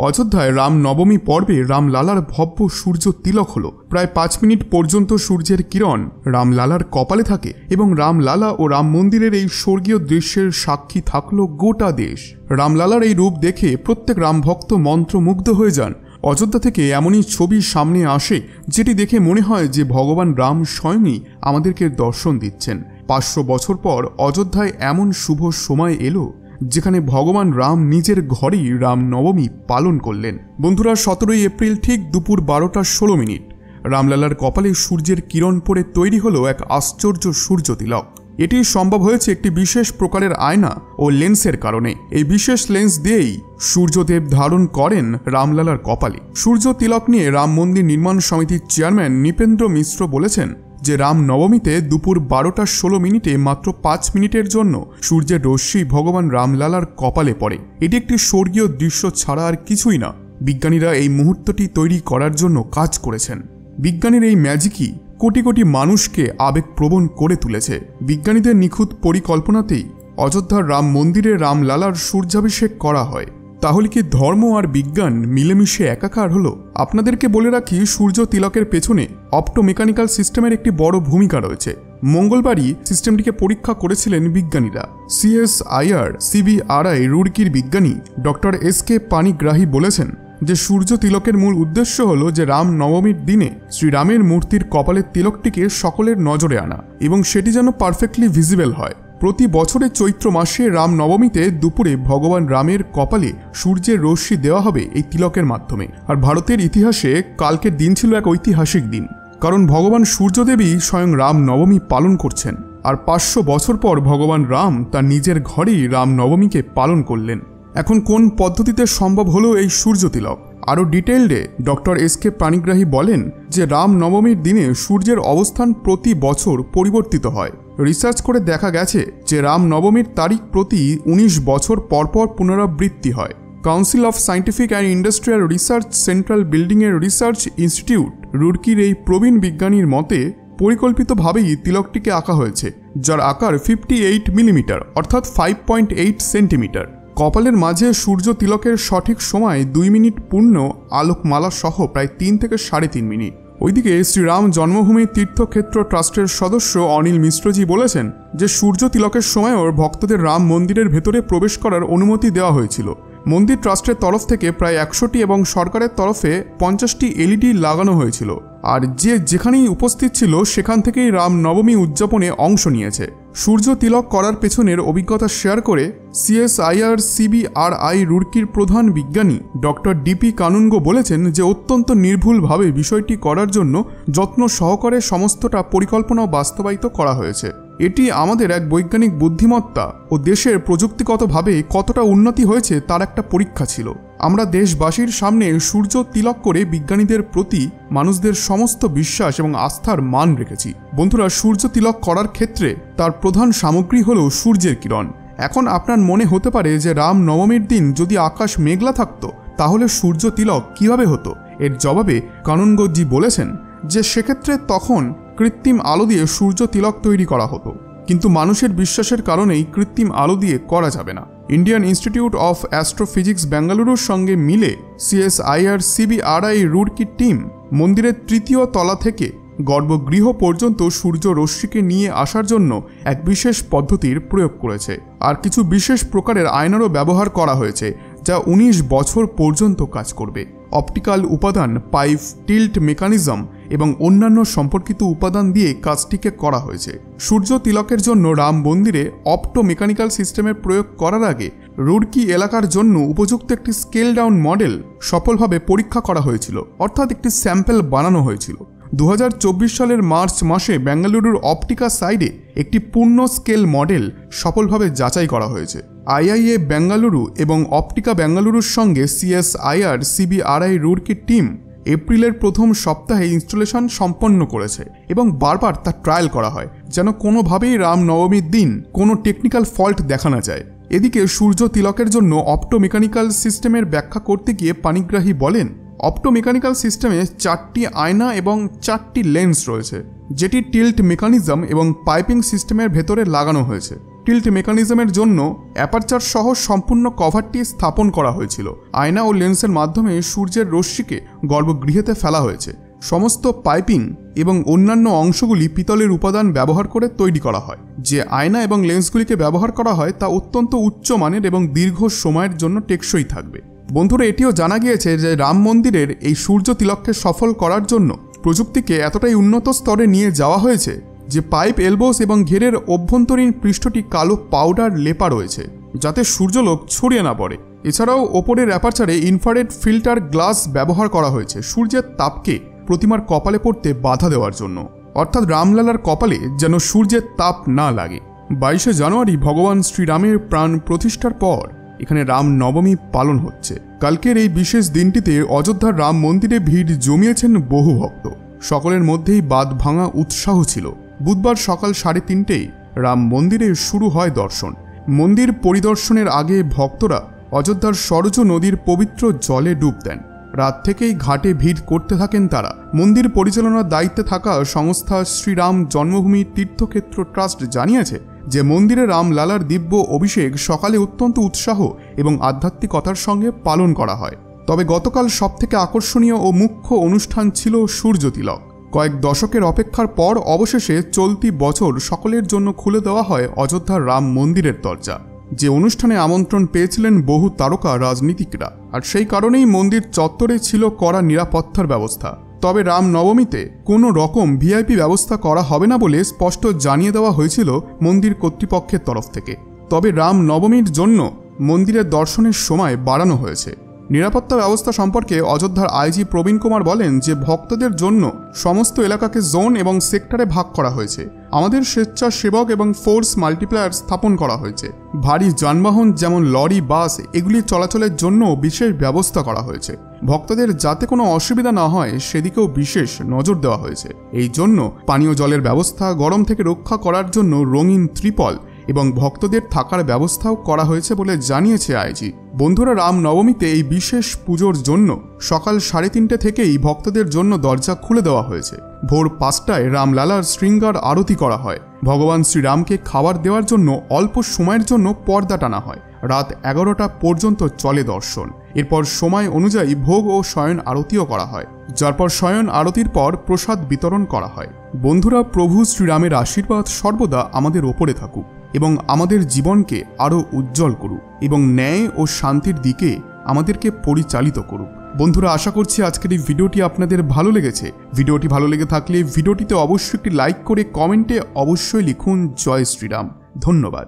অযোধ্যায় রাম নবমী পর্বে রামলালার ভব্য সূর্য তিলক হল। প্রায় 5 মিনিট পর্যন্ত সূর্যের কিরণ রামলালার কপালে থাকে এবং রামলালা ও রাম মন্দিরের এই স্বর্গীয় দৃশ্যের সাক্ষী থাকল গোটা দেশ। রামলালার এই রূপ দেখে প্রত্যেক রামভক্ত মন্ত্রমুগ্ধ হয়ে যান। অযোধ্যা থেকে এমনই ছবি সামনে আসে যেটি দেখে মনে হয় যে ভগবান রাম স্বয়ংই আমাদেরকে দর্শন দিচ্ছেন। 500 বছর পর অযোধ্যায় এমন শুভ সময় এলো যেখানে ভগবান রাম নিজের ঘরেই রাম নবমী পালন করলেন। বন্ধুরা, 17 এপ্রিল ঠিক দুপুর 12:16 রামলালার কপালে সূর্যের কিরণ পড়ে তৈরি হলো এক আশ্চর্য সূর্য তিলক। এটি সম্ভব হয়েছে একটি বিশেষ প্রকারের আয়না ও লেন্সের কারণে। এই বিশেষ লেন্স দিয়েই সূর্যদেব ধারণ করেন রামলালার কপালে। সূর্য তিলক নিয়ে রাম মন্দির নির্মাণ সমিতির চেয়ারম্যান নৃপেন্দ্র মিশ্র বলেছেন যে রাম নবমীতে দুপুর 12:16 মাত্র 5 মিনিটের জন্য সূর্যের রশ্মি ভগবান রামলালার কপালে পড়ে। এটি একটি স্বর্গীয় দৃশ্য ছাড়া আর কিছুই না। বিজ্ঞানীরা এই মুহূর্তটি তৈরি করার জন্য কাজ করেছেন। বিজ্ঞানীর এই ম্যাজিকই কোটি কোটি মানুষকে আবেগপ্রবণ করে তুলেছে। বিজ্ঞানীদের নিখুঁত পরিকল্পনাতেই অযোধ্যার রাম মন্দিরে রামলালার সূর্যাভিষেক করা হয়। তাহলে কি ধর্ম আর বিজ্ঞান মিলেমিশে একাকার হলো? আপনাদেরকে বলে রাখি, সূর্য তিলকের পেছনে অপটোমেকানিক্যাল সিস্টেমের একটি বড় ভূমিকা রয়েছে। মঙ্গলবারই সিস্টেমটিকে পরীক্ষা করেছিলেন বিজ্ঞানীরা। CSIR CBRI রুড়কির বিজ্ঞানী ডক্টর SK পানিগ্রাহী বলেছেন যে সূর্য তিলকের মূল উদ্দেশ্য হল যে রাম নবমীর দিনে শ্রীরামের মূর্তির কপালের তিলকটিকে সকলের নজরে আনা এবং সেটি যেন পারফেক্টলি ভিজিবল হয়। প্রতি বছরের চৈত্র মাসে রাম নবমীতে দুপুরে ভগবান রামের কপালে সূর্যের রশ্মি দেওয়া হবে এই তিলকের মাধ্যমে। আর ভারতের ইতিহাসে কালকের দিন ছিল এক ঐতিহাসিক দিন, কারণ ভগবান সূর্যদেবী স্বয়ং রাম নবমী পালন করছেন। আর 500 বছর পর ভগবান রাম তার নিজের ঘরেই রাম নবমীকে পালন করলেন। এখন কোন পদ্ধতিতে সম্ভব হলো এই সূর্য তিলক? আরও ডিটেইলডে ডক্টর SK পানিগ্রাহী বলেন যে রাম নবমীর দিনে সূর্যের অবস্থান প্রতি বছর পরিবর্তিত হয়। রিসার্চ করে দেখা গেছে যে রাম নবমীর তারিখ প্রতি 19 বছর পরপর পুনরাবৃত্তি হয়। Council of scientific and industrial research central বিল্ডিংয়ের রিসার্চ ইনস্টিটিউট রুড়কির এই প্রবীণ বিজ্ঞানীর মতে পরিকল্পিতভাবেই তিলকটিকে আঁকা হয়েছে, যার আকার 58 মিলিমিটার অর্থাৎ 5.8 সেন্টিমিটার। কপালের মাঝে সূর্য তিলকের সঠিক সময় 2 মিনিট পূর্ণ আলোকমালা সহ প্রায় 3 থেকে 3.5 মিনিট। ওইদিকে শ্রীরাম জন্মভূমি তীর্থক্ষেত্র ট্রাস্টের সদস্য অনিল মিশ্রজি বলেছেন যে সূর্য তিলকের সময়ও ভক্তদের রাম মন্দিরের ভেতরে প্রবেশ করার অনুমতি দেওয়া হয়েছিল। মন্দির ট্রাস্টের তরফ থেকে প্রায় 100টি এবং সরকারের তরফে 50টি LED লাগানো হয়েছিল। আর যে যেখানেই উপস্থিত ছিল সেখান থেকেই রাম নবমী উদযাপনে অংশ নিয়েছে। সূর্য তিলক করার পেছনের অভিজ্ঞতা শেয়ার করে CSIR CBRI রুড়কির প্রধান বিজ্ঞানী ডক্টর DP কানুনগো বলেছেন যে অত্যন্ত নির্ভুলভাবে বিষয়টি করার জন্য যত্ন সহকারে সমস্তটা পরিকল্পনা বাস্তবায়িত করা হয়েছে। এটি আমাদের এক বৈজ্ঞানিক বুদ্ধিমত্তা ও দেশের প্রযুক্তিগতভাবে কতটা উন্নতি হয়েছে তার একটা পরীক্ষা ছিল। আমরা দেশবাসীর সামনে সূর্য তিলক করে বিজ্ঞানীদের প্রতি মানুষদের সমস্ত বিশ্বাস এবং আস্থার মান রেখেছি। বন্ধুরা, সূর্য তিলক করার ক্ষেত্রে তার প্রধান সামগ্রী হলো সূর্যের কিরণ। এখন আপনার মনে হতে পারে যে রাম নবমীর দিন যদি আকাশ মেঘলা থাকতো তাহলে সূর্য তিলক কিভাবে হতো? এর জবাবে কানুনগোজি বলেছেন যে সেক্ষেত্রে তখন কৃত্রিম আলো দিয়ে সূর্য তিলক তৈরি করা হতো, কিন্তু মানুষের বিশ্বাসের কারণেই কৃত্রিম আলো দিয়ে করা যাবে না। ইন্ডিয়ান ইনস্টিটিউট অফ অ্যাস্ট্রোফিজিক্স বেঙ্গালুরুর সঙ্গে মিলে CSIR CBRI রুড়কি টিম মন্দিরের 3য় তলা থেকে গর্ভগৃহ পর্যন্ত সূর্য রশ্মিকে নিয়ে আসার জন্য এক বিশেষ পদ্ধতির প্রয়োগ করেছে। আর কিছু বিশেষ প্রকারের আয়নারও ব্যবহার করা হয়েছে যা 19 বছর পর্যন্ত কাজ করবে। অপটিক্যাল উপাদান, পাইপ, টিল্ট মেকানিজম এবং অন্যান্য সম্পর্কিত উপাদান দিয়ে কাজটিকে করা হয়েছে। সূর্য তিলকের জন্য রাম মন্দিরে অপটোমেকানিক্যাল সিস্টেমের প্রয়োগ করার আগে রুড়কি এলাকার জন্য উপযুক্ত একটি স্কেল ডাউন মডেল সফলভাবে পরীক্ষা করা হয়েছিল, অর্থাৎ একটি স্যাম্পল বানানো হয়েছিল। 2024 সালের মার্চ মাসে বেঙ্গালুরুর অপটিকা সাইডে একটি পূর্ণ স্কেল মডেল সফলভাবে যাচাই করা হয়েছে। IIA বেঙ্গালুরু এবং অপটিকা বেঙ্গালুরুর সঙ্গে CSIR CBRI রুড়কির টিম এপ্রিলের প্রথম সপ্তাহে ইনস্টলেশন সম্পন্ন করেছে এবং বারবার তা ট্রায়াল করা হয় যেন কোনোভাবেই রাম নবমীর দিন কোনো টেকনিক্যাল ফল্ট দেখা না যায়। এদিকে সূর্য তিলকের জন্য অপটোমেকানিক্যাল সিস্টেমের ব্যাখ্যা করতে গিয়ে পানিগ্রাহী বলেন, অপটোমেকানিক্যাল সিস্টেমে 4টি আয়না এবং 4টি লেন্স রয়েছে, যেটি টিল্ট মেকানিজম এবং পাইপিং সিস্টেমের ভেতরে লাগানো হয়েছে। টিল্ট মেকানিজমের জন্য অ্যাপারচার সহ সম্পূর্ণ কভারটি স্থাপন করা হয়েছিল। আয়না ও লেন্সের মাধ্যমে সূর্যের রশ্মিকে গর্ভগৃহেতে ফেলা হয়েছে। সমস্ত পাইপিং এবং অন্যান্য অংশগুলি পিতলের উপাদান ব্যবহার করে তৈরি করা হয়। যে আয়না এবং লেন্সগুলিকে ব্যবহার করা হয় তা অত্যন্ত উচ্চমানের এবং দীর্ঘ সময়ের জন্য টেকসই থাকবে। বন্ধুরা, এটিও জানা গিয়েছে যে রাম মন্দিরের এই সূর্য তিলককে সফল করার জন্য প্রযুক্তিকে এতটাই উন্নত স্তরে নিয়ে যাওয়া হয়েছে যে পাইপ এলবোস এবং ঘেরের অভ্যন্তরীণ পৃষ্ঠটি কালো পাউডার লেপা রয়েছে, যাতে সূর্যলোক ছড়িয়ে না পড়ে। এছাড়াও ওপরের অ্যাপারচারে ইনফ্রারেড ফিল্টার গ্লাস ব্যবহার করা হয়েছে সূর্যের তাপকে প্রতিমার কপালে পড়তে বাধা দেওয়ার জন্য, অর্থাৎ রামলালার কপালে যেন সূর্যের তাপ না লাগে। 22শে জানুয়ারি ভগবান শ্রীরামের প্রাণ প্রতিষ্ঠার পর এখানে রাম নবমী পালন হচ্ছে। কালকের এই বিশেষ দিনটিতে অযোধ্যার রাম মন্দিরে ভিড় জমিয়েছেন বহু ভক্ত। সকলের মধ্যেই বাদ ভাঙা উৎসাহ ছিল। বুধবার সকাল 3:30টায় রাম মন্দিরে শুরু হয় দর্শন। মন্দির পরিদর্শনের আগে ভক্তরা অযোধ্যার সরজু নদীর পবিত্র জলে ডুব দেন। রাত থেকেই ঘাটে ভিড় করতে থাকেন তারা। মন্দির পরিচালনার দায়িত্বে থাকা সংস্থা শ্রীরাম জন্মভূমি তীর্থক্ষেত্র ট্রাস্ট জানিয়েছে যে মন্দিরে রামলালার দিব্য অভিষেক সকালে অত্যন্ত উৎসাহ এবং আধ্যাত্মিকতার সঙ্গে পালন করা হয়। তবে গতকাল সবথেকে আকর্ষণীয় ও মুখ্য অনুষ্ঠান ছিল সূর্য তিলক। কয়েক দশকের অপেক্ষার পর অবশেষে চলতি বছর সকলের জন্য খুলে দেওয়া হয় অযোধ্যার রাম মন্দিরের দরজা। যে অনুষ্ঠানে আমন্ত্রণ পেয়েছিলেন বহু তারকা রাজনীতিকরা, আর সেই কারণেই মন্দির চত্বরে ছিল কড়া নিরাপত্তার ব্যবস্থা। তবে রাম নবমীতে কোনো রকম ভিআইপি ব্যবস্থা করা হবে না বলে স্পষ্ট জানিয়ে দেওয়া হয়েছিল মন্দির কর্তৃপক্ষের তরফ থেকে। তবে রাম নবমীর জন্য মন্দিরের দর্শনের সময় বাড়ানো হয়েছে। নিরাপত্তা ব্যবস্থা সম্পর্কে অযোধ্যার আইজি প্রবীণ কুমার বলেন যে ভক্তদের জন্য সমস্ত এলাকাকে জোন এবং সেক্টরে ভাগ করা হয়েছে। আমাদের স্বেচ্ছাসেবক এবং ফোর্স মাল্টিপ্লায়ার স্থাপন করা হয়েছে। ভারী যানবাহন যেমন লরি, বাস এগুলি চলাচলের জন্য বিশেষ ব্যবস্থা করা হয়েছে। ভক্তদের যাতে কোনো অসুবিধা না হয় সেদিকেও বিশেষ নজর দেওয়া হয়েছে। এই জন্য পানীয় জলের ব্যবস্থা, গরম থেকে রক্ষা করার জন্য রঙিন ত্রিপল এবং ভক্তদের থাকার ব্যবস্থাও করা হয়েছে বলে জানিয়েছে আইজি। বন্ধুরা, রাম নবমীতে এই বিশেষ পুজোর জন্য সকাল 3:30 থেকেই ভক্তদের জন্য দরজা খুলে দেওয়া হয়েছে। ভোর 5টায় রামলালার শৃঙ্গার আরতি করা হয়। ভগবান শ্রীরামকে খাবার দেওয়ার জন্য অল্প সময়ের জন্য পর্দা টানা হয়। রাত 11টা পর্যন্ত চলে দর্শন। এরপর সময় অনুযায়ী ভোগ ও শয়ন আরতিও করা হয়, যার পর শয়ন আরতির পর প্রসাদ বিতরণ করা হয়। বন্ধুরা, প্রভু শ্রীরামের আশীর্বাদ সর্বদা আমাদের ওপরে থাকুক এবং আমাদের জীবনকে আরও উজ্জ্বল করুক এবং ন্যায় ও শান্তির দিকে আমাদেরকে পরিচালিত করুক। বন্ধুরা, আশা করছি আজকের এই ভিডিওটি আপনাদের ভালো লেগেছে। ভিডিওটি ভালো লেগে থাকলে ভিডিওটিতে অবশ্যই একটি লাইক করে কমেন্টে অবশ্যই লিখুন জয় শ্রীরাম। ধন্যবাদ।